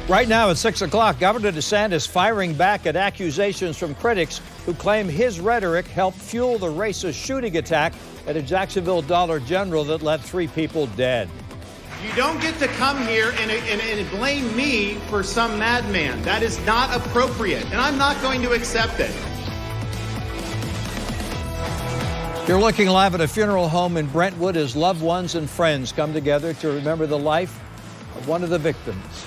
Right now at 6 o'clock, Governor DeSantis firing back at accusations from critics who claim his rhetoric helped fuel the racist shooting attack at a Jacksonville Dollar General that left 3 people dead. You don't get to come here and blame me for some madman. That is not appropriate, and I'm not going to accept it. You're looking live at a funeral home in Brentwood as loved ones and friends come together to remember the life of one of the victims.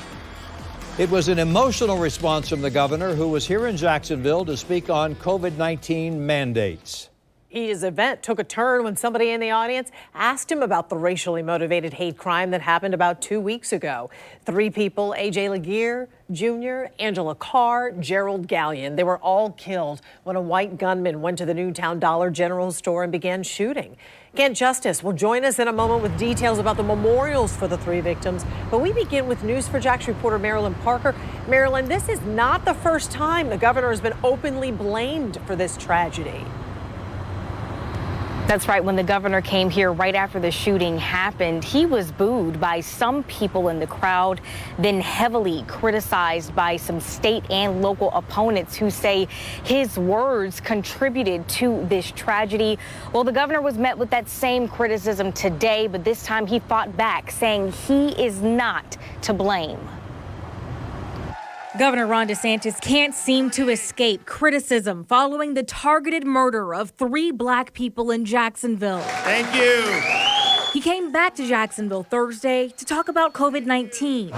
It was an emotional response from the governor, who was here in Jacksonville to speak on COVID-19 mandates. His event took a turn when somebody in the audience asked him about the racially motivated hate crime that happened about 2 weeks ago. 3 people, A.J. Laguerre Jr., Angela Carr, Gerald Gallion, they were all killed when a white gunman went to the Newtown Dollar General store and began shooting. Kent Justice will join us in a moment with details about the memorials for the 3 victims. But we begin with News4Jax reporter Marilyn Parker. Marilyn, this is not the first time the governor has been openly blamed for this tragedy. That's right. When the governor came here right after the shooting happened, he was booed by some people in the crowd, then heavily criticized by some state and local opponents who say his words contributed to this tragedy. Well, the governor was met with that same criticism today, but this time he fought back, saying he is not to blame. Governor Ron DeSantis can't seem to escape criticism following the targeted murder of 3 black people in Jacksonville. Thank you. He came back to Jacksonville Thursday to talk about COVID-19.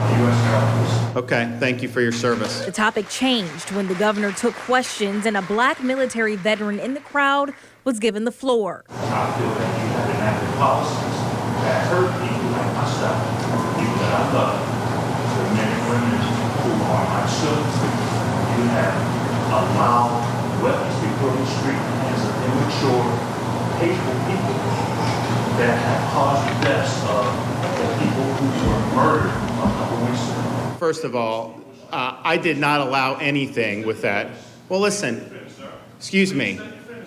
Okay, thank you for your service. The topic changed when the governor took questions and a black military veteran in the crowd was given the floor. I feel that you have enacted policies that hurt people like myself, people that I love, the men and women who are my children. You have allowed weapons to be put on the street in the hands of immature, hateful people that have caused the deaths of the people who were murdered a couple weeks ago. First of all, I did not allow anything with that. Well, listen, excuse me.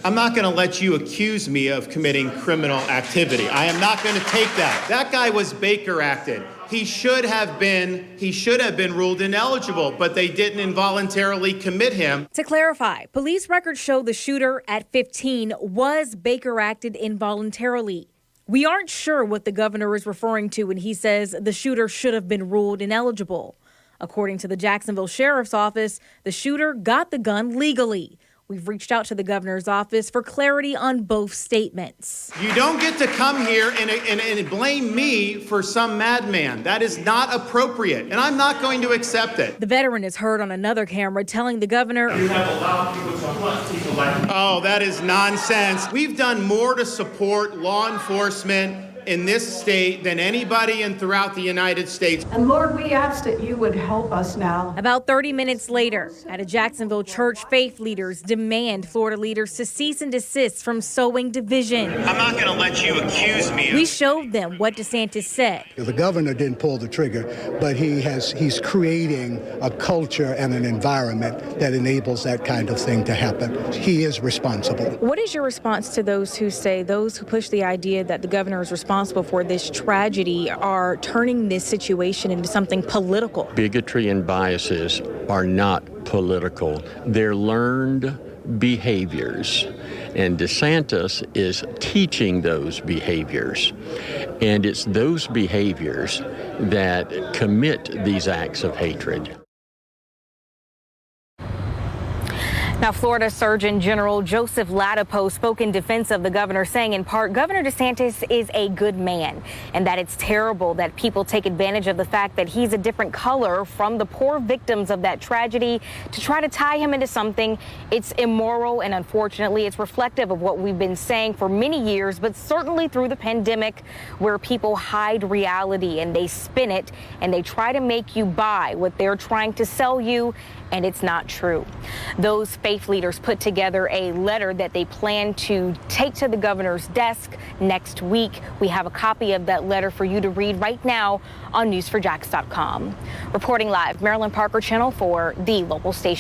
I'm not going to let you accuse me of committing criminal activity. I am not going to take that. That guy was Baker acted. He should have been ruled ineligible, but they didn't involuntarily commit him. To clarify, police records show the shooter at 15 was Baker acted involuntarily. We aren't sure what the governor is referring to when he says the shooter should have been ruled ineligible. According to the Jacksonville Sheriff's Office, the shooter got the gun legally. We've reached out to the governor's office for clarity on both statements. You don't get to come here and blame me for some madman. That is not appropriate, and I'm not going to accept it. The veteran is heard on another camera telling the governor, You have allowed people to hunt people like me. Oh, that is nonsense. We've done more to support law enforcement in this state than anybody and throughout the United States. And Lord, we ask that you would help us now. About 30 minutes later, at a Jacksonville church, faith leaders demand Florida leaders to cease and desist from sowing division. I'm not going to let you accuse me. We showed them what DeSantis said. The governor didn't pull the trigger, but he's creating a culture and an environment that enables that kind of thing to happen. He is responsible. What is your response to those who push the idea that the governor is responsible for this tragedy are turning this situation into something political? Bigotry and biases are not political. They're learned behaviors. And DeSantis is teaching those behaviors. And it's those behaviors that commit these acts of hatred. Now, Florida Surgeon General Joseph Ladapo spoke in defense of the governor, saying in part, Governor DeSantis is a good man and that it's terrible that people take advantage of the fact that he's a different color from the poor victims of that tragedy to try to tie him into something. It's immoral, and unfortunately, it's reflective of what we've been saying for many years, but certainly through the pandemic, where people hide reality and they spin it and they try to make you buy what they're trying to sell you, and it's not true. Those faith leaders put together a letter that they plan to take to the governor's desk next week. We have a copy of that letter for you to read right now on news4jax.com. Reporting live, Marilyn Parker, Channel 4, the local station.